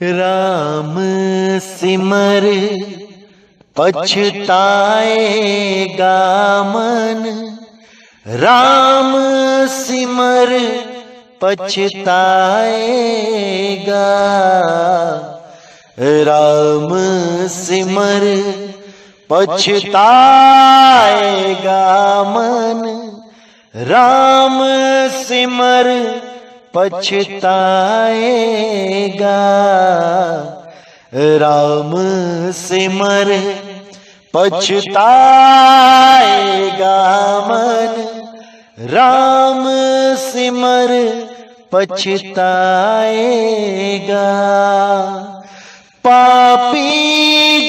राम सिमर पछताएगा मन, राम सिमर पछताएगा। राम सिमर पछताएगा मन, राम सिमर पछताएगा। राम सिमर पछताएगा मन, राम सिमर पछताएगा। पापी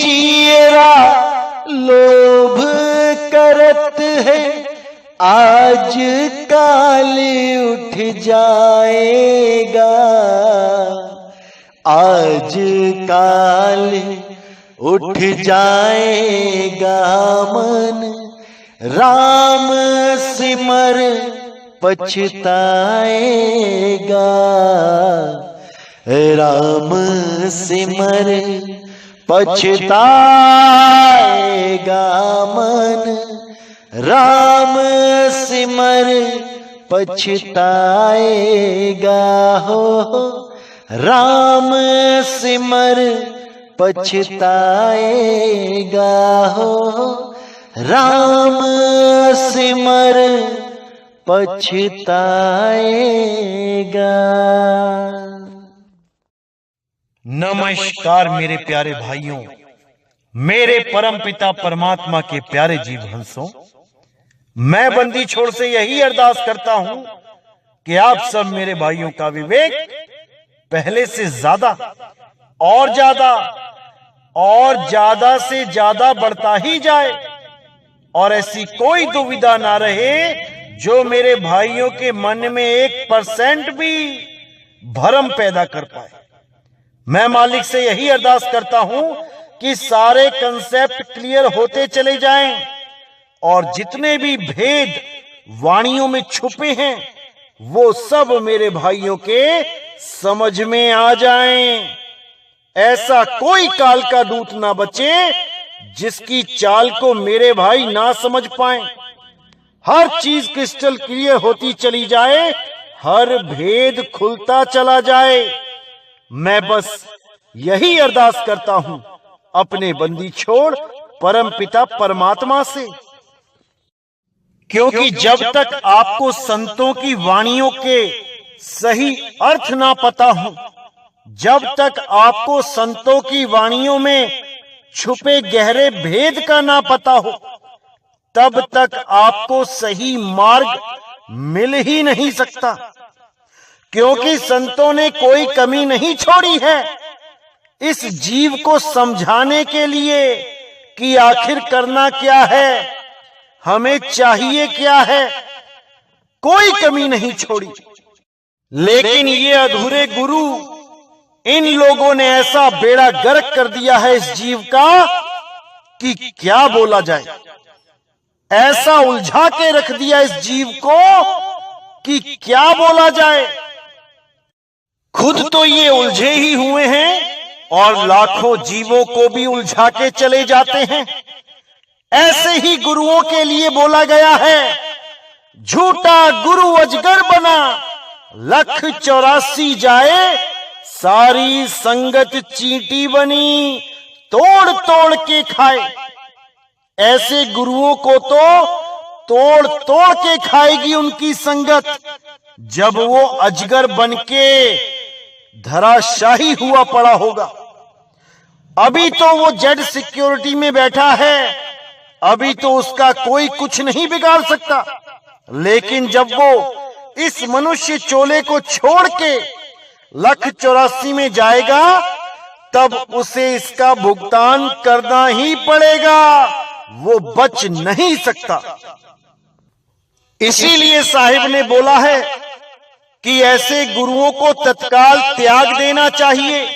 जीरा लोभ करत है, आज काल उठ जाएगा। आज काल उठ जाएगा मन, राम सिमर पछताएगा। राम सिमर पछताएगा मन, राम सिमर पछताएगा। हो राम सिमर पछताएगा। हो राम सिमर पछताएगा। नमस्कार मेरे प्यारे भाइयों, मेरे परम पिता परमात्मा के प्यारे जीव हंसों। मैं बंदी छोड़ से यही अरदास करता हूं कि आप सब मेरे भाइयों का विवेक पहले से ज्यादा और ज्यादा से ज्यादा बढ़ता ही जाए, और ऐसी कोई दुविधा ना रहे जो मेरे भाइयों के मन में 1% भी भ्रम पैदा कर पाए। मैं मालिक से यही अरदास करता हूं कि सारे कंसेप्ट क्लियर होते चले जाएं और जितने भी भेद वाणियों में छुपे हैं वो सब मेरे भाइयों के समझ में आ जाएं। ऐसा कोई काल का दूत ना बचे जिसकी चाल को मेरे भाई ना समझ पाएं। हर चीज क्रिस्टल क्लियर होती चली जाए, हर भेद खुलता चला जाए। मैं बस यही अरदास करता हूं अपने बंदी छोड़ परम पिता परमात्मा से, क्योंकि जब तक आपको संतों की वाणियों के सही अर्थ ना पता हो, जब तक आपको संतों की वाणियों में छुपे गहरे भेद का ना पता हो, तब तक आपको सही मार्ग मिल ही नहीं सकता। क्योंकि संतों ने कोई कमी नहीं छोड़ी है इस जीव को समझाने के लिए कि आखिर करना क्या है, हमें चाहिए क्या है। कोई कमी नहीं छोड़ी। लेकिन ये अधूरे गुरु, इन लोगों ने ऐसा बेड़ा गर्क कर दिया है इस जीव का कि क्या बोला जाए। ऐसा उलझा के रख दिया इस जीव को कि क्या बोला जाए। खुद तो ये उलझे ही हुए हैं और लाखों जीवों को भी उलझा के चले जाते हैं। ऐसे ही गुरुओं के लिए बोला गया है, झूठा गुरु अजगर बना, 1,84 जाए, सारी संगत चींटी बनी, तोड़ तोड़ के खाए। ऐसे गुरुओं को तो तोड़ तोड़ के खाएगी उनकी संगत, जब वो अजगर बनके धराशाही हुआ पड़ा होगा। अभी तो वो जेड सिक्योरिटी में बैठा है, अभी तो उसका कोई कुछ नहीं बिगाड़ सकता। लेकिन जब वो इस मनुष्य चोले को छोड़ के 1,84 में जाएगा, तब उसे इसका भुगतान करना ही पड़ेगा, वो बच नहीं सकता। इसीलिए साहिब ने बोला है कि ऐसे गुरुओं को तत्काल त्याग देना चाहिए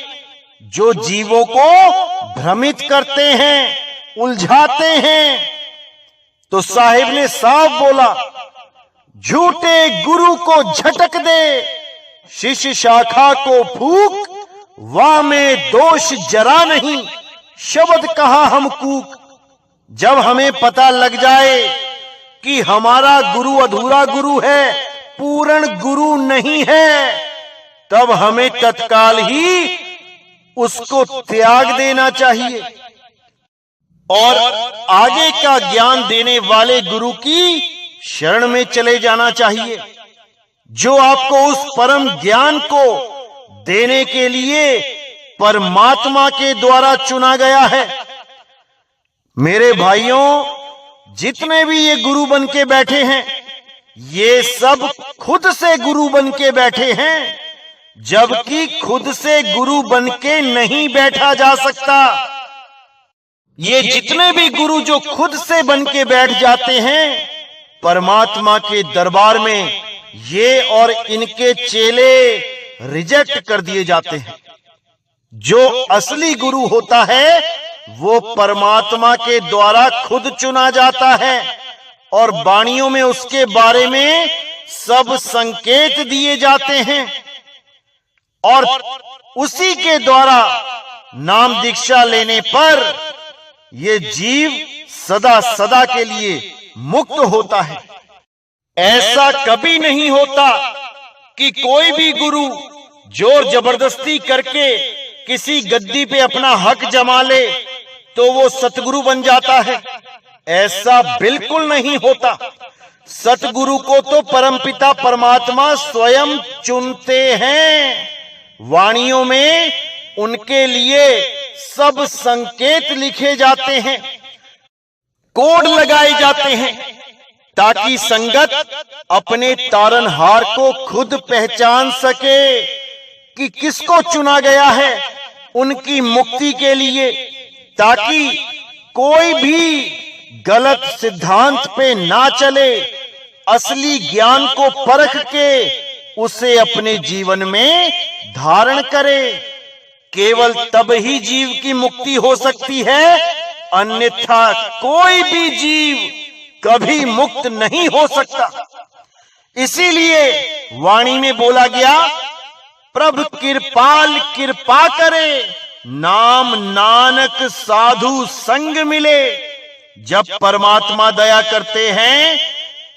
जो जीवों को भ्रमित करते हैं, उलझाते हैं। तो साहिब ने साफ बोला, झूठे गुरु को झटक दे, शिष्य शाखा को फूक, वाह में दोष जरा नहीं, शब्द कहा हम कूक। जब हमें पता लग जाए कि हमारा गुरु अधूरा गुरु है, पूर्ण गुरु नहीं है, तब हमें तत्काल ही उसको त्याग देना चाहिए और आगे का ज्ञान देने वाले गुरु की शरण में चले जाना चाहिए, जो आपको उस परम ज्ञान को देने के लिए परमात्मा के द्वारा चुना गया है। मेरे भाइयों, जितने भी ये गुरु बन के बैठे हैं, ये सब खुद से गुरु बन के बैठे हैं, जबकि खुद से गुरु बन के नहीं बैठा जा सकता। ये जितने भी गुरु जो खुद से बन के बैठ जाते हैं, परमात्मा के दरबार में ये और इनके चेले रिजेक्ट कर दिए जाते हैं। जो असली गुरु होता है वो परमात्मा के द्वारा खुद चुना जाता है और वाणियों में उसके बारे में सब संकेत दिए जाते हैं और उसी के द्वारा नाम दीक्षा लेने पर ये जीव सदा सदा के लिए मुक्त होता है। ऐसा कभी नहीं होता कि कोई भी गुरु जोर जबरदस्ती करके किसी गद्दी पे अपना हक जमा ले तो वो सतगुरु बन जाता है। ऐसा बिल्कुल नहीं होता। सतगुरु को तो परमपिता परमात्मा स्वयं चुनते हैं। वाणियों में उनके लिए सब संकेत लिखे जाते हैं, कोड लगाए जाते हैं, ताकि संगत अपने तारनहार को खुद पहचान सके कि किसको चुना गया है उनकी मुक्ति के लिए, ताकि कोई भी गलत सिद्धांत पे ना चले, असली ज्ञान को परख के उसे अपने जीवन में धारण करे। केवल तब ही जीव की मुक्ति हो सकती है, अन्यथा कोई भी जीव कभी मुक्त नहीं हो सकता। इसीलिए वाणी में बोला गया, प्रभु कृपाल कृपा करे, नाम नानक साधु संग मिले। जब परमात्मा दया करते हैं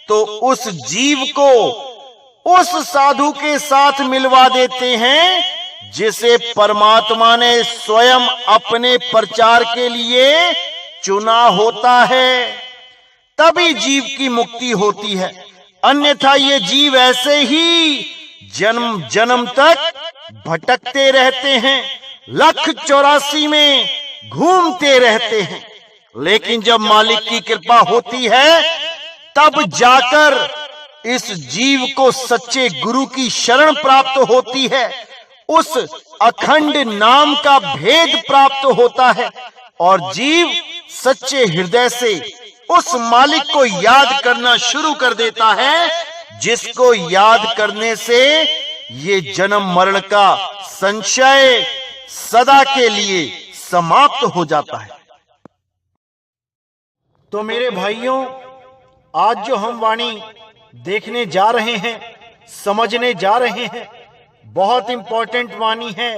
तो उस जीव को उस साधु के साथ मिलवा देते हैं जिसे परमात्मा ने स्वयं अपने प्रचार के लिए चुना होता है। तभी जीव की मुक्ति होती है, अन्यथा ये जीव ऐसे ही जन्म जन्म तक भटकते रहते हैं, 1,84 में घूमते रहते हैं। लेकिन जब मालिक की कृपा होती है तब जाकर इस जीव को सच्चे गुरु की शरण प्राप्त होती है, उस अखंड नाम का भेद प्राप्त होता है और जीव सच्चे हृदय से उस मालिक को याद करना शुरू कर देता है, जिसको याद करने से ये जन्म मरण का संशय सदा के लिए समाप्त हो जाता है। तो मेरे भाइयों, आज जो हम वाणी देखने जा रहे हैं, समझने जा रहे हैं, बहुत इंपॉर्टेंट वाणी है,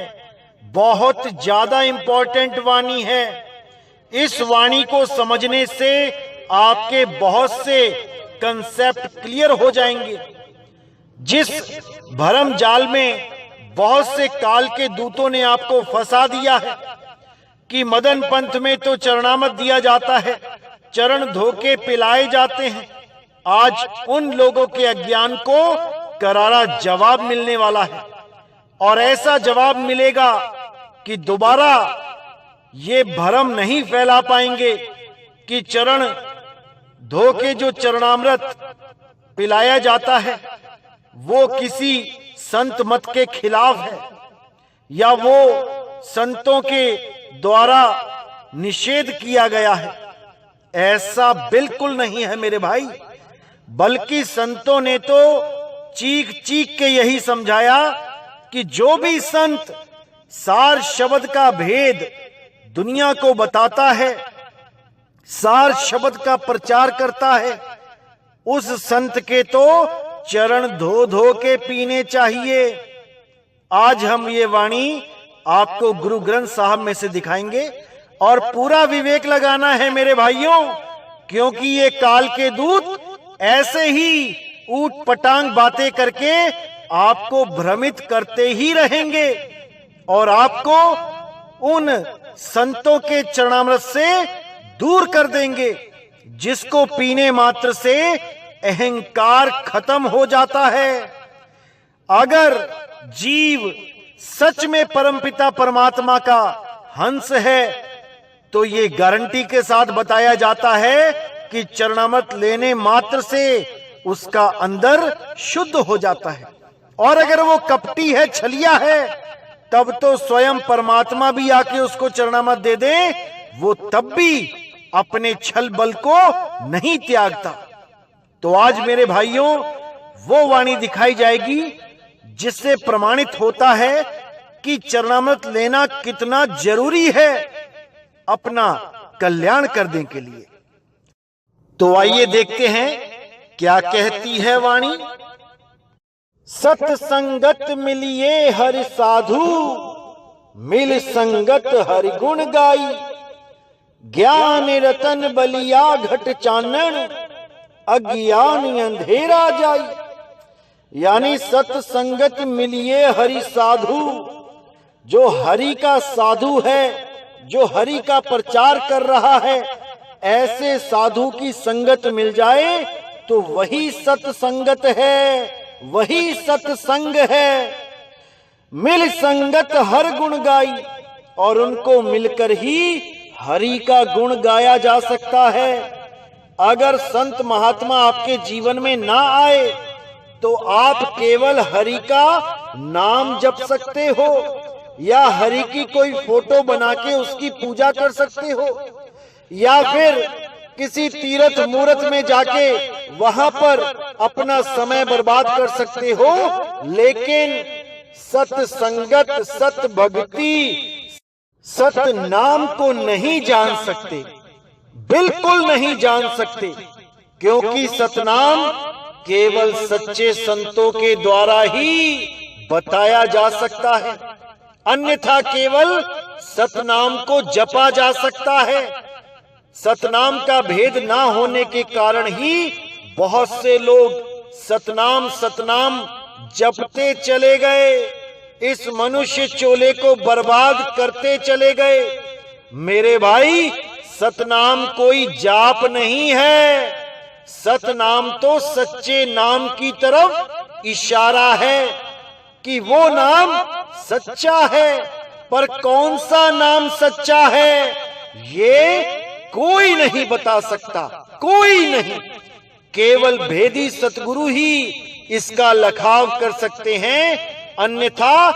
बहुत ज्यादा इंपॉर्टेंट वाणी है। इस वाणी को समझने से आपके बहुत से कंसेप्ट क्लियर हो जाएंगे। जिस भरम जाल में बहुत से काल के दूतों ने आपको फंसा दिया है कि मदन पंथ में तो चरणामृत दिया जाता है, चरण धोके पिलाए जाते हैं, आज उन लोगों के अज्ञान को करारा जवाब मिलने वाला है। और ऐसा जवाब मिलेगा कि दोबारा ये भ्रम नहीं फैला पाएंगे कि चरण धोके जो चरणामृत पिलाया जाता है वो किसी संत मत के खिलाफ है या वो संतों के द्वारा निषेध किया गया है। ऐसा बिल्कुल नहीं है मेरे भाई, बल्कि संतों ने तो चीख चीख के यही समझाया कि जो भी संत सार शब्द का भेद दुनिया को बताता है, सार शब्द का प्रचार करता है, उस संत के तो चरण धो धो के पीने चाहिए। आज हम ये वाणी आपको गुरु ग्रंथ साहब में से दिखाएंगे। और पूरा विवेक लगाना है मेरे भाइयों, क्योंकि ये काल के दूत ऐसे ही ऊट पटांग बातें करके आपको भ्रमित करते ही रहेंगे और आपको उन संतों के चरणामृत से दूर कर देंगे, जिसको पीने मात्र से अहंकार खत्म हो जाता है। अगर जीव सच में परमपिता परमात्मा का हंस है तो ये गारंटी के साथ बताया जाता है कि चरणामृत लेने मात्र से उसका अंदर शुद्ध हो जाता है। और अगर वो कपटी है, छलिया है, तब तो स्वयं परमात्मा भी आके उसको चरणामृत दे दे, वो तब भी अपने छल बल को नहीं त्यागता। तो आज मेरे भाइयों वो वाणी दिखाई जाएगी जिससे प्रमाणित होता है कि चरणामृत लेना कितना जरूरी है अपना कल्याण करने के लिए। तो आइए देखते हैं क्या कहती है वाणी। सत्संगत मिलिए हरि साधु, मिल संगत हरि गुण गाई, ज्ञान रतन बलिया घट चानन, अज्ञान अंधेरा जाई। यानी सत्संगत मिलिए हरि साधु, जो हरि का साधु है, जो हरि का प्रचार कर रहा है, ऐसे साधु की संगत मिल जाए तो वही सत्संगत है, वही सत्संग है। मिल संगत हर गुण गाई, और उनको मिलकर ही हरि का गुण गाया जा सकता है। अगर संत महात्मा आपके जीवन में ना आए तो आप केवल हरि का नाम जप सकते हो, या हरि की कोई फोटो बना के उसकी पूजा कर सकते हो, या फिर किसी तीर्थ मूर्त में जाके वहां पर अपना समय बर्बाद कर सकते हो। लेकिन सत्संगत, सत भक्ति, सत नाम को नहीं जान सकते, बिल्कुल नहीं जान सकते, क्योंकि सतनाम केवल सच्चे संतों के द्वारा ही बताया जा सकता है। अन्यथा केवल सतनाम को जपा जा सकता है। सतनाम का भेद ना होने के कारण ही बहुत से लोग सतनाम सतनाम जपते चले गए, इस मनुष्य चोले को बर्बाद करते चले गए। मेरे भाई, सतनाम कोई जाप नहीं है, सतनाम तो सच्चे नाम की तरफ इशारा है कि वो नाम सच्चा है। पर कौन सा नाम सच्चा है ये कोई नहीं बता सकता, कोई नहीं। केवल भेदी सतगुरु ही इसका लखाव कर सकते हैं, अन्यथा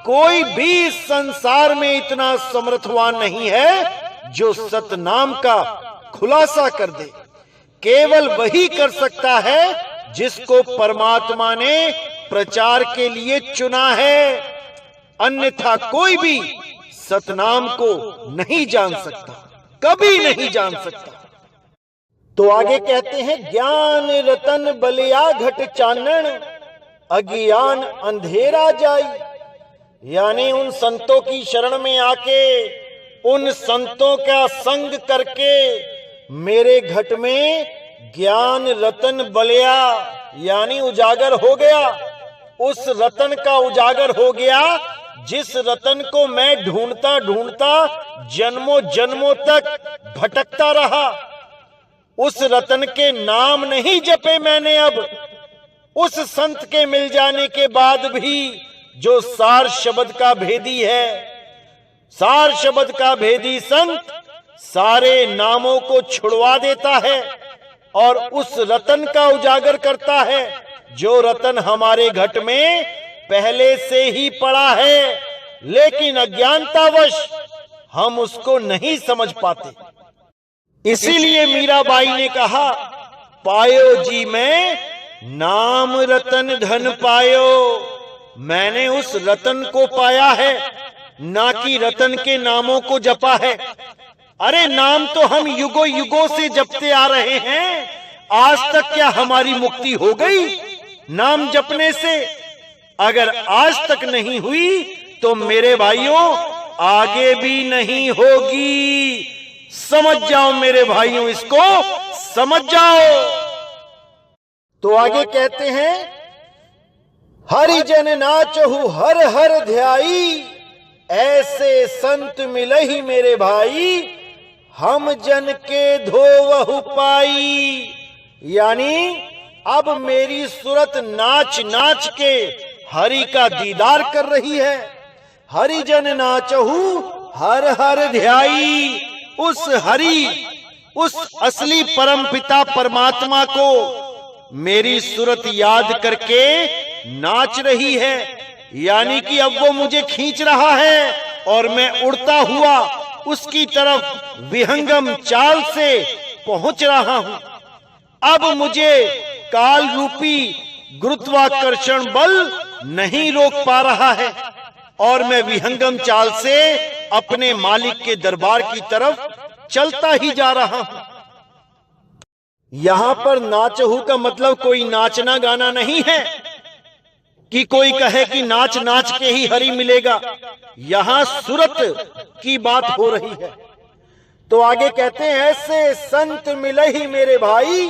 कोई भी इस संसार में इतना समर्थवान नहीं है जो सतनाम का खुलासा कर दे। केवल वही कर सकता है जिसको परमात्मा ने प्रचार के लिए चुना है, अन्यथा कोई भी सतनाम को नहीं जान सकता, कभी नहीं जान सकता। तो आगे कहते हैं, ज्ञान रतन बलिया घट चानन, अज्ञान अंधेरा जाई। यानी उन संतों की शरण में आके, उन संतों का संग करके मेरे घट में ज्ञान रतन बलिया यानी उजागर हो गया। उस रतन का उजागर हो गया जिस रतन को मैं ढूंढता ढूंढता जन्मों जन्मों तक भटकता रहा। उस रतन के नाम नहीं जपे मैंने अब, उस संत के मिल जाने के बाद भी जो सार शब्द का भेदी है। सार शब्द का भेदी संत सारे नामों को छुड़वा देता है और उस रतन का उजागर करता है जो रतन हमारे घट में पहले से ही पड़ा है, लेकिन अज्ञानतावश हम उसको नहीं समझ पाते। इसीलिए मीराबाई ने कहा, पायो जी मैं नाम रतन धन पायो। मैंने उस रतन को पाया है, ना कि रतन के नामों को जपा है। अरे नाम तो हम युगों युगों से जपते आ रहे हैं, आज तक क्या हमारी मुक्ति हो गई नाम जपने से? अगर आज तक नहीं हुई तो मेरे भाइयों आगे भी नहीं होगी। समझ जाओ मेरे भाइयों, इसको समझ जाओ। तो आगे कहते हैं, हरिजन नाचहु हर हर ध्याई, ऐसे संत मिलहि मेरे भाई, हम जन के धोवहु पाई। यानी अब मेरी सूरत नाच नाच के हरि का दीदार कर रही है। हरिजन नाचहु हर हर ध्याई, उस हरि, उस असली परमपिता परमात्मा को मेरी सूरत याद करके नाच रही है। यानी कि अब वो मुझे खींच रहा है और मैं उड़ता हुआ उसकी तरफ विहंगम चाल से पहुंच रहा हूं। अब मुझे काल रूपी गुरुत्वाकर्षण बल नहीं रोक पा रहा है और मैं विहंगम चाल से अपने मालिक के दरबार की तरफ चलता ही जा रहा हूं। यहां पर नाचहु का मतलब कोई नाचना गाना नहीं है कि कोई कहे कि नाच नाच के ही हरि मिलेगा। यहां सूरत की बात हो रही है। तो आगे कहते हैं, ऐसे संत मिलहि मेरे भाई,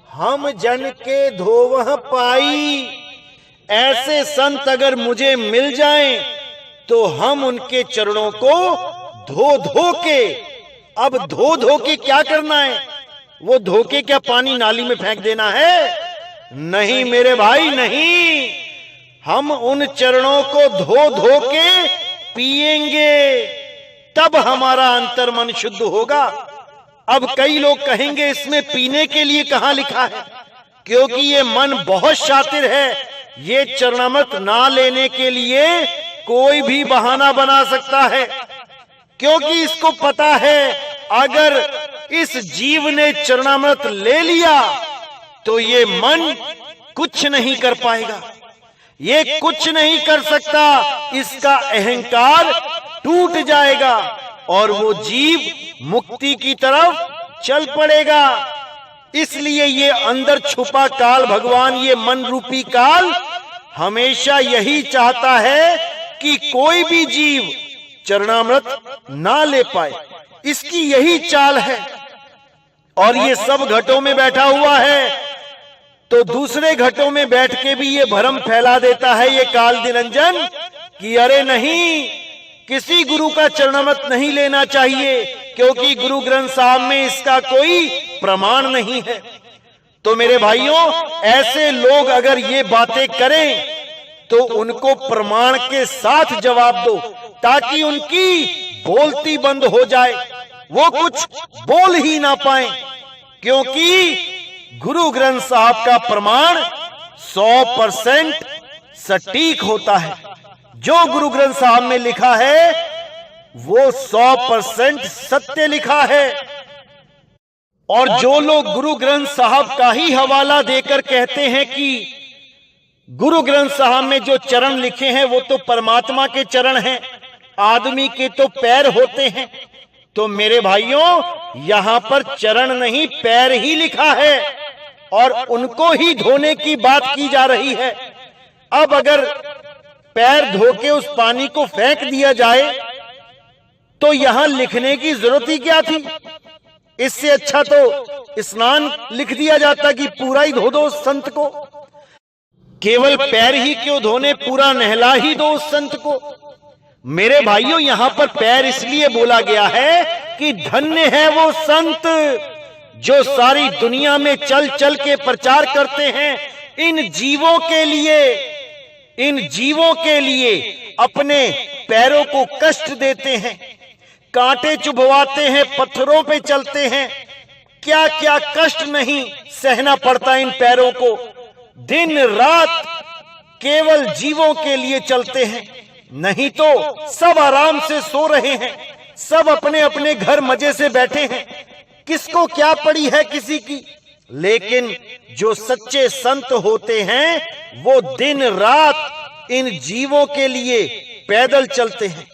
हम जन के धोवह पाई। ऐसे संत अगर मुझे मिल जाएं तो हम उनके चरणों को धो धो के, अब धो धो के क्या करना है? वो धो के क्या पानी नाली में फेंक देना है? नहीं मेरे भाई नहीं, हम उन चरणों को धो धो के पिएंगे, तब हमारा अंतर मन शुद्ध होगा। अब कई लोग कहेंगे इसमें पीने के लिए कहां लिखा है, क्योंकि ये मन बहुत शातिर है। ये चरणामृत ना लेने के लिए कोई भी बहाना बना सकता है, क्योंकि इसको पता है अगर इस जीव ने चरणामृत ले लिया तो ये मन कुछ नहीं कर पाएगा, ये कुछ नहीं कर सकता। इसका अहंकार टूट जाएगा और वो जीव मुक्ति की तरफ चल पड़ेगा। इसलिए ये अंदर छुपा काल भगवान, ये मन रूपी काल हमेशा यही चाहता है कि कोई भी जीव चरणामृत ना ले पाए। इसकी यही चाल है और ये सब घटों में बैठा हुआ है, तो दूसरे घटों में बैठ के भी ये भ्रम फैला देता है ये काल निरंजन कि अरे नहीं, किसी गुरु का चरणामृत नहीं लेना चाहिए, क्योंकि गुरु ग्रंथ साहब में इसका कोई प्रमाण नहीं है। तो मेरे भाइयों, ऐसे लोग अगर ये बातें करें तो उनको प्रमाण के साथ जवाब दो, ताकि उनकी बोलती बंद हो जाए, वो कुछ बोल ही ना पाए। क्योंकि गुरु ग्रंथ साहब का प्रमाण 100% सटीक होता है। जो गुरु ग्रंथ साहब में लिखा है वो 100% सत्य लिखा है। और जो लोग गुरु ग्रंथ साहब का ही हवाला देकर कहते हैं कि गुरु ग्रंथ साहब में जो चरण लिखे हैं वो तो परमात्मा के चरण हैं, आदमी के तो पैर होते हैं, तो मेरे भाइयों यहां पर चरण नहीं पैर ही लिखा है और उनको ही धोने की बात की जा रही है। अब अगर पैर धो के उस पानी को फेंक दिया जाए तो यहां लिखने की जरूरत ही क्या थी? इससे अच्छा तो स्नान लिख दिया जाता कि पूरा ही धो दो उस संत को। केवल पैर ही क्यों धोने, पूरा नहला ही दो उस संत को। मेरे भाइयों, यहां पर पैर इसलिए बोला गया है कि धन्य है वो संत जो सारी दुनिया में चल चल के प्रचार करते हैं, इन जीवों के लिए अपने पैरों को कष्ट देते हैं, कांटे चुभवाते हैं, पत्थरों पे चलते हैं, क्या क्या कष्ट नहीं सहना पड़ता इन पैरों को। दिन रात केवल जीवों के लिए चलते हैं, नहीं तो सब आराम से सो रहे हैं, सब अपने अपने घर मजे से बैठे हैं, किसको क्या पड़ी है किसी की। लेकिन जो सच्चे संत होते हैं वो दिन रात इन जीवों के लिए पैदल चलते हैं।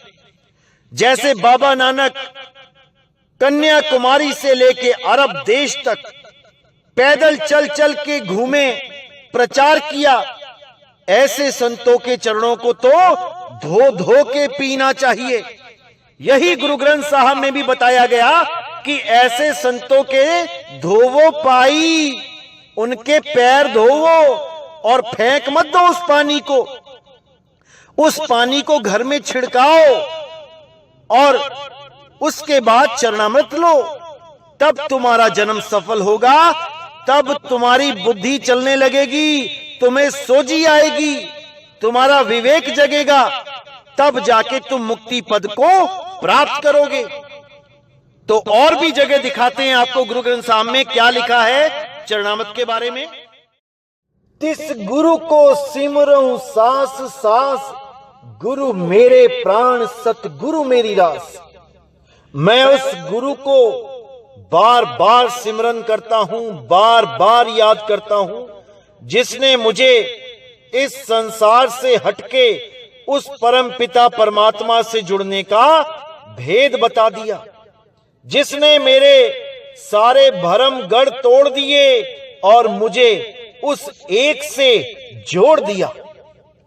जैसे बाबा नानक कन्याकुमारी से लेके अरब देश तक पैदल चल चल के घूमे, प्रचार किया, ऐसे संतों के चरणों को तो धो धो के पीना चाहिए। यही गुरु ग्रंथ साहब में भी बताया गया कि ऐसे संतों के धोवो पाई, उनके पैर धोवो और फेंक मत दो उस पानी को। उस पानी को घर में छिड़काओ और उसके बाद चरणामृत लो, तब तुम्हारा जन्म सफल होगा, तब तुम्हारी बुद्धि चलने लगेगी, तुम्हें सोझी आएगी, तुम्हारा विवेक जगेगा, तब जाके तुम मुक्ति पद को प्राप्त करोगे। तो और भी जगह दिखाते हैं आपको गुरु ग्रंथ साहब में क्या लिखा है चरणामृत के बारे में। तिस गुरु को सिमरऊं सास सास, गुरु मेरे प्राण सतगुरु मेरी रास। मैं उस गुरु को बार बार सिमरन करता हूं, बार बार याद करता हूं, जिसने मुझे इस संसार से हटके उस परम पिता परमात्मा से जुड़ने का भेद बता दिया, जिसने मेरे सारे भरम गढ़ तोड़ दिए और मुझे उस एक से जोड़ दिया।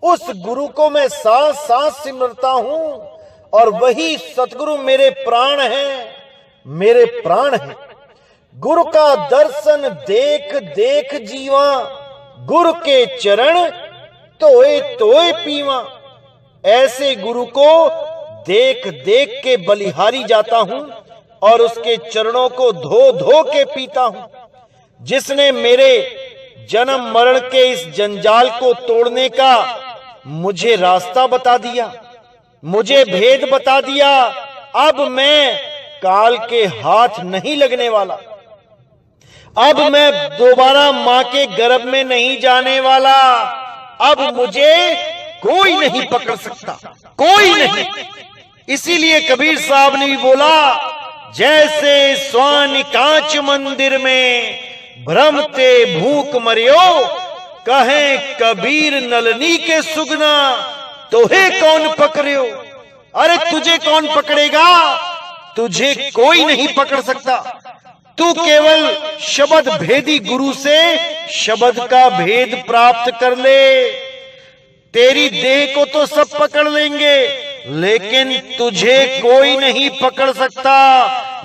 उस गुरु को मैं सांस सांस सिमरता हूं और वही सतगुरु मेरे प्राण हैं, मेरे प्राण हैं। गुरु का दर्शन देख देख जीवा, गुरु के चरण तोए तोए पीवा। ऐसे गुरु को देख देख के बलिहारी जाता हूं और उसके चरणों को धो धो के पीता हूं, जिसने मेरे जन्म मरण के इस जंजाल को तोड़ने का मुझे रास्ता बता दिया, मुझे भेद बता दिया। अब मैं काल के हाथ नहीं लगने वाला, अब मैं दोबारा मां के गर्भ में नहीं जाने वाला, अब मुझे कोई नहीं पकड़ सकता, कोई नहीं। इसीलिए कबीर साहब ने भी बोला, जैसे स्वान कांच मंदिर में भ्रमते भूख मरियो, कहे कबीर नलनी के सुगना, तोहे कौन पकड़ियो। अरे तुझे कौन पकड़ेगा, तुझे कोई नहीं पकड़ सकता। तू केवल शब्द भेदी गुरु से शब्द का भेद प्राप्त कर ले। तेरी देह को तो सब पकड़ लेंगे, लेकिन तुझे कोई नहीं पकड़ सकता।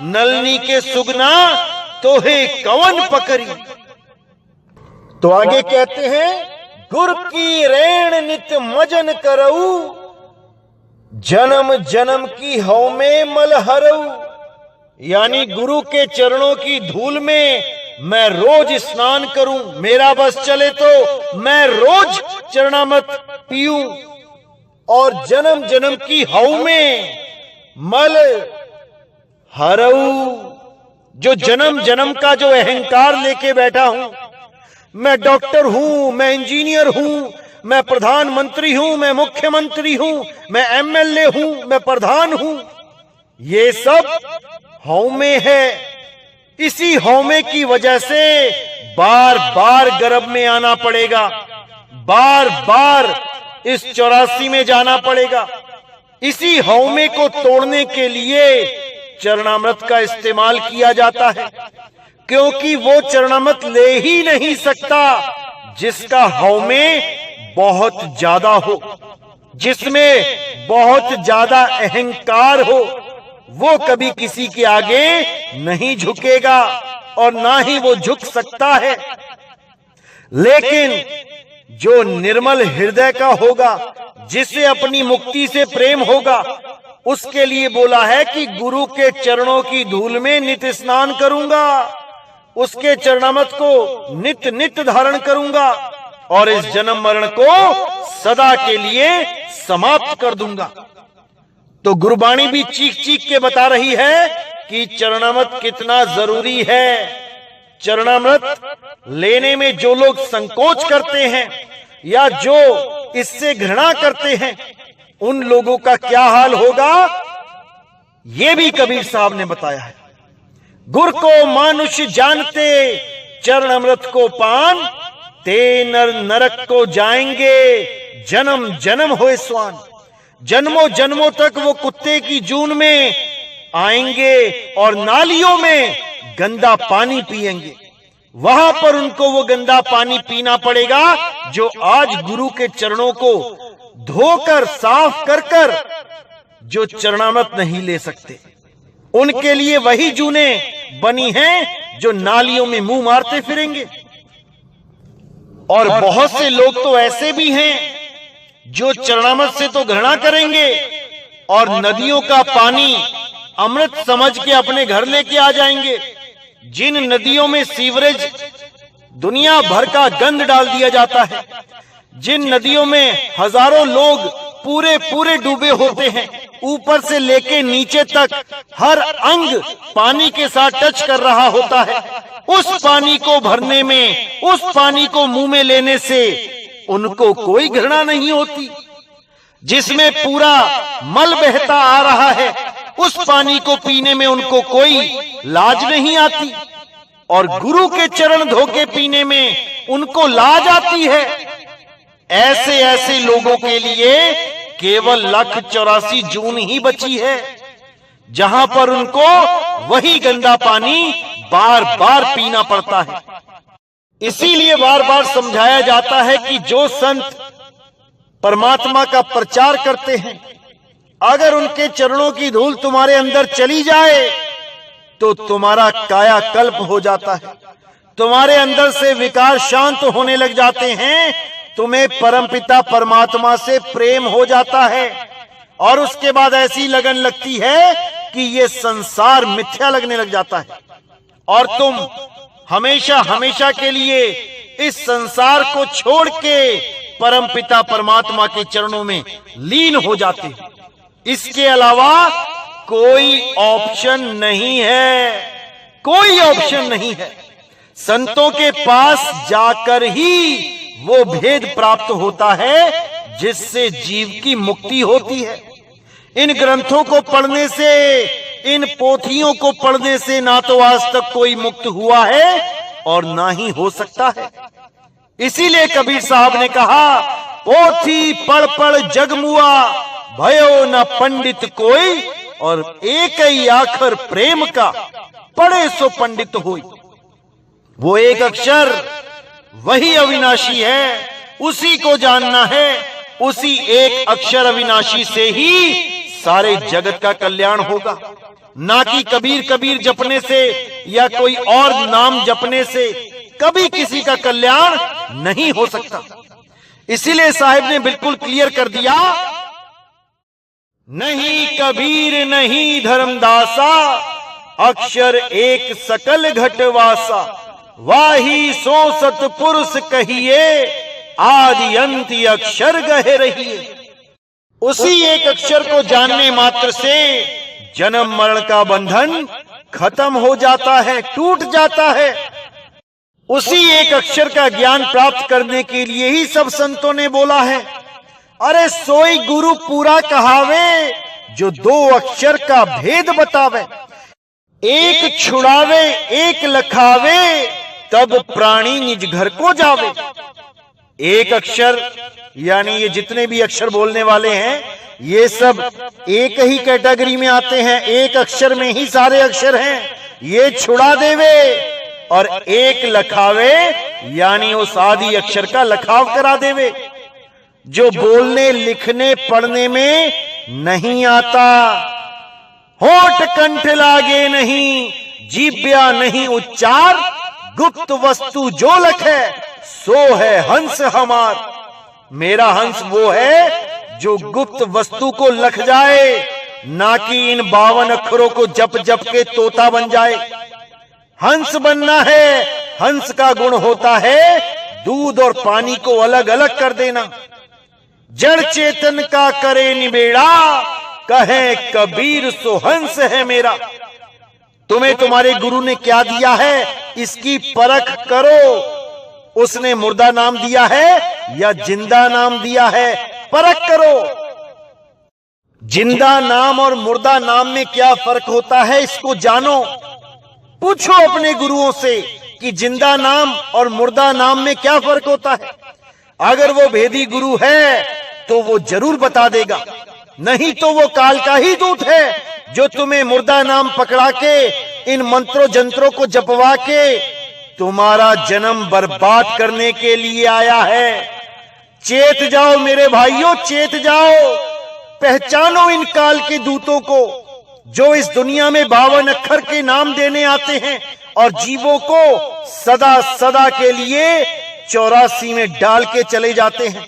नलनी के सुगना तोहे कौन पकड़ी। तो आगे कहते हैं, गुर की रेण नित मजन करऊ, जन्म जन्म की हौ में मल हरऊ। यानी गुरु के चरणों की धूल में मैं रोज स्नान करूं, मेरा बस चले तो मैं रोज चरणामृत पीऊं और जन्म जन्म की हौ में मल हरऊ। जो जन्म जन्म का जो अहंकार लेके बैठा हूं, मैं डॉक्टर हूं, मैं इंजीनियर हूं, मैं प्रधानमंत्री हूं, मैं मुख्यमंत्री हूं, मैं एमएलए हूं, मैं प्रधान हूं, ये सब हौमे है। इसी हौमे की वजह से बार बार गर्भ में आना पड़ेगा, बार बार इस 84 में जाना पड़ेगा। इसी हौमे को तोड़ने के लिए चरणामृत का इस्तेमाल किया जाता है, क्योंकि वो चरणामृत ले ही नहीं सकता जिसका हौमे बहुत ज्यादा हो, जिसमें बहुत ज्यादा अहंकार हो। वो कभी किसी के आगे नहीं झुकेगा और ना ही वो झुक सकता है। लेकिन जो निर्मल हृदय का होगा, जिसे अपनी मुक्ति से प्रेम होगा, उसके लिए बोला है कि गुरु के चरणों की धूल में नित्य स्नान करूंगा, उसके चरणामृत को नित्य नित्य धारण करूंगा और इस जन्म मरण को सदा के लिए समाप्त कर दूंगा। तो गुरबाणी भी चीख चीख के बता रही है कि चरणामृत कितना जरूरी है। चरणामृत लेने में जो लोग संकोच करते हैं या जो इससे घृणा करते हैं, उन लोगों का क्या हाल होगा, ये भी कबीर साहब ने बताया है। गुर को मानुष जानते, चरणामृत को पान, ते नर नरक को जाएंगे, जन्म जन्म होए स्वान। जन्मों जन्मों तक वो कुत्ते की जून में आएंगे और नालियों में गंदा पानी पिएंगे। वहां पर उनको वो गंदा पानी पीना पड़ेगा जो आज गुरु के चरणों को धोकर साफ कर कर जो चरणामृत नहीं ले सकते, उनके लिए वही जूने बनी हैं जो नालियों में मुंह मारते फिरेंगे। और बहुत से लोग तो ऐसे भी हैं जो चरणामृत से तो घृणा करेंगे और नदियों का पानी अमृत समझ के अपने घर लेके आ जाएंगे। जिन नदियों में सीवरेज दुनिया भर का गंद डाल दिया जाता है, जिन नदियों में हजारों लोग पूरे पूरे डूबे होते हैं, ऊपर से लेके नीचे तक हर अंग पानी के साथ टच कर रहा होता है, उस पानी को भरने में, उस पानी को मुंह में लेने से उनको कोई घृणा नहीं होती। जिसमें पूरा मल बहता आ रहा है, उस पानी को पीने में उनको कोई लाज नहीं आती, और गुरु के चरण धोके पीने में उनको लाज आती है। ऐसे ऐसे लोगों के लिए केवल 184 जून ही बची है, जहां पर उनको वही गंदा पानी बार बार पीना पड़ता है। इसीलिए बार बार समझाया जाता है कि जो संत परमात्मा का प्रचार करते हैं, अगर उनके चरणों की धूल तुम्हारे अंदर चली जाए तो तुम्हारा कायाकल्प हो जाता है, तुम्हारे अंदर से विकार शांत होने लग जाते हैं, तुम्हें परमपिता परमात्मा से प्रेम हो जाता है, और उसके बाद ऐसी लगन लगती है कि ये संसार मिथ्या लगने लग जाता है, और तुम हमेशा हमेशा के लिए इस संसार को छोड़ के परमपिता परमात्मा के चरणों में लीन हो जाते हो। इसके अलावा कोई ऑप्शन नहीं है, कोई ऑप्शन नहीं है। संतों के पास जाकर ही वो भेद प्राप्त होता है जिससे जीव की मुक्ति होती है। इन ग्रंथों को पढ़ने से, इन पोथियों को पढ़ने से ना तो आज तक कोई मुक्त हुआ है और ना ही हो सकता है। इसीलिए कबीर साहब ने कहा, पोथी पढ़ पढ़ जगमुआ, भयो न पंडित कोई, और एक ही आखर प्रेम का, पढ़े सो पंडित होई। वो एक अक्षर वही अविनाशी है, उसी को जानना है। उसी एक अक्षर अविनाशी से ही सारे जगत का कल्याण होगा, ना कि कबीर कबीर जपने से या कोई और नाम जपने से कभी किसी का कल्याण नहीं हो सकता। इसीलिए साहिब ने बिल्कुल क्लियर कर दिया, नहीं कबीर नहीं धर्मदासा, अक्षर एक सकल घटवासा, वाही सो सतपुरुष कहिए, आदि अंत अक्षर गहे रहिए। उसी एक अक्षर को जानने मात्र से जन्म मरण का बंधन खत्म हो जाता है, टूट जाता है। उसी एक अक्षर का ज्ञान प्राप्त करने के लिए ही सब संतों ने बोला है, अरे सोई गुरु पूरा कहावे, जो 2 अक्षर का भेद बतावे। एक छुड़ावे एक लखावे, तब प्राणी निज घर को जावे। एक अक्षर यानी ये जितने भी अक्षर बोलने वाले हैं, ये सब एक ही कैटेगरी में आते हैं, एक अक्षर में ही सारे अक्षर हैं। ये छुड़ा देवे और एक लखावे यानी उस आदि अक्षर का लखाव करा देवे, जो बोलने लिखने पढ़ने में नहीं आता। होठ कंठ लागे नहीं, जीव्या नहीं उच्चार, गुप्त वस्तु जो लखे, सो है हंस हमार। मेरा हंस वो है जो गुप्त वस्तु को लख जाए, ना कि इन 52 अक्षरों को जप जप के तोता बन जाए। हंस बनना है, हंस का गुण होता है दूध और पानी को अलग अलग कर देना। जड़ चेतन का करे निबेड़ा, कहे कबीर सो हंस है मेरा। तुम्हें तुम्हारे गुरु ने क्या दिया है, इसकी परख करो। उसने मुर्दा नाम दिया है या जिंदा नाम दिया है, परख करो। जिंदा नाम और मुर्दा नाम में क्या फर्क होता है, इसको जानो। पूछो अपने गुरुओं से कि जिंदा नाम और मुर्दा नाम में क्या फर्क होता है। अगर वो भेदी गुरु है तो वो जरूर बता देगा, नहीं तो वो काल का ही दूत है जो तुम्हें मुर्दा नाम पकड़ा के इन मंत्रों जंत्रों को जपवा के तुम्हारा जन्म बर्बाद करने के लिए आया है। चेत जाओ मेरे भाइयों, चेत जाओ। पहचानो इन काल के दूतों को जो इस दुनिया में 52 अक्षर के नाम देने आते हैं और जीवों को सदा सदा के लिए 84 में डाल के चले जाते हैं।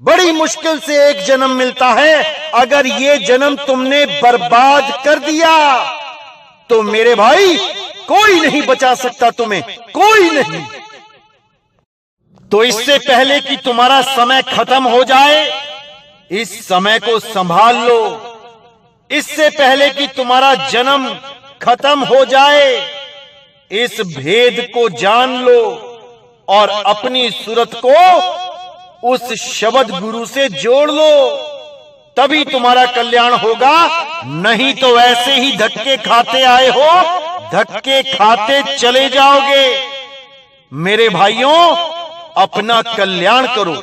बड़ी मुश्किल से एक जन्म मिलता है। अगर ये जन्म तुमने बर्बाद कर दिया तो मेरे भाई कोई नहीं बचा सकता तुम्हें, कोई नहीं। तो इससे पहले कि तुम्हारा समय खत्म हो जाए, इस समय को संभाल लो। इससे पहले कि तुम्हारा जन्म खत्म हो जाए, इस भेद को जान लो और अपनी सूरत को उस शब्द गुरु से जोड़ लो, तभी तुम्हारा कल्याण होगा। नहीं तो ऐसे ही धक्के खाते आए हो, धक्के खाते चले जाओगे। मेरे भाइयों, अपना कल्याण करो।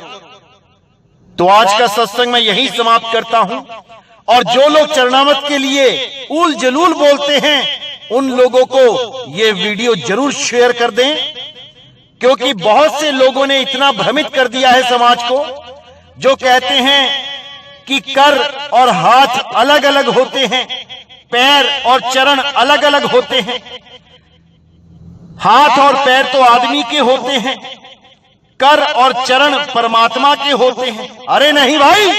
तो आज का सत्संग मैं यहीं समाप्त करता हूं। और जो लोग चरणामृत के लिए उल जलूल बोलते हैं, उन लोगों को ये वीडियो जरूर शेयर कर दें, क्योंकि बहुत से लोगों ने इतना भ्रमित कर दिया है समाज को, जो कहते हैं कि कर और हाथ अलग अलग होते हैं, पैर और चरण अलग अलग होते हैं। हाथ और पैर तो आदमी के होते हैं, कर और चरण परमात्मा के होते हैं। अरे नहीं भाई,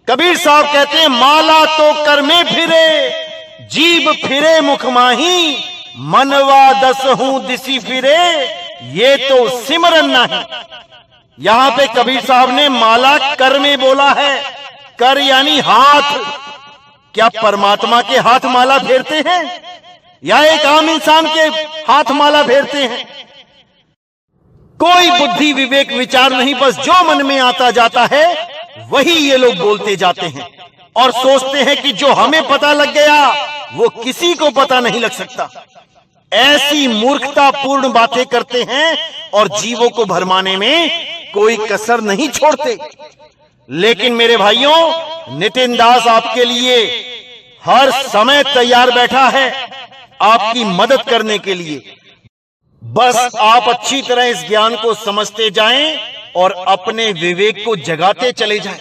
कबीर साहब कहते हैं माला तो कर में फिरे, जीभ फिरे मुख माही, मनवा दस हूं दिसी फिरे, ये तो सिमरन नहीं। यहां पे कबीर साहब ने माला कर में बोला है। कर यानी हाथ। क्या परमात्मा के हाथ माला फेरते हैं या एक आम इंसान के हाथ माला फेरते हैं? कोई बुद्धि विवेक विचार नहीं, बस जो मन में आता जाता है वही ये लोग बोलते जाते हैं और सोचते हैं कि जो हमें पता लग गया वो किसी को पता नहीं लग सकता। ऐसी मूर्खतापूर्ण बातें करते हैं और जीवों को भरमाने में कोई कसर नहीं छोड़ते। लेकिन मेरे भाइयों, नितिन दास आपके लिए हर समय तैयार बैठा है आपकी मदद करने के लिए। बस आप अच्छी तरह इस ज्ञान को समझते जाएं और अपने विवेक को जगाते चले जाएं।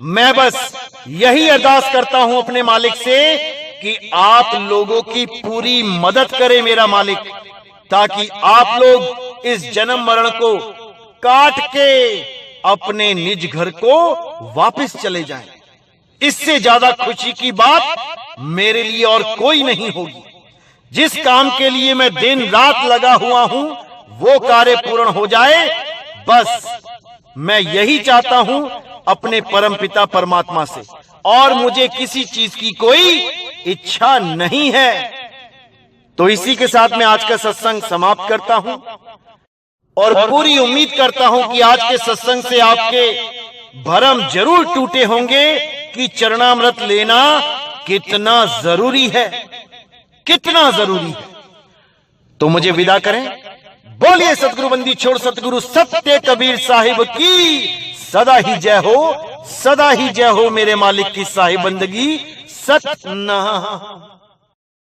मैं बस यही अरदास करता हूं अपने मालिक से कि आप लोगों की पूरी मदद करे मेरा मालिक, ताकि आप लोग इस जन्म मरण को काट के अपने निज घर को वापस चले जाएं। इससे ज्यादा खुशी की बात मेरे लिए और कोई नहीं होगी। जिस काम के लिए मैं दिन रात लगा हुआ हूं वो कार्य पूर्ण हो जाए, बस मैं यही चाहता हूं अपने परमपिता परमात्मा से, और मुझे किसी चीज की कोई इच्छा नहीं है। तो इसी के साथ मैं आज का सत्संग समाप्त करता हूं और पूरी उम्मीद करता हूं कि आज के सत्संग से आपके भरम जरूर टूटे होंगे कि चरणामृत लेना कितना जरूरी है, कितना जरूरी है। तो मुझे विदा करें। बोलिए सतगुरु बंदी छोड़ सतगुरु सत्य कबीर साहिब की सदा ही जय हो, सदा ही जय हो। मेरे मालिक की साहिब बंदगी सतना।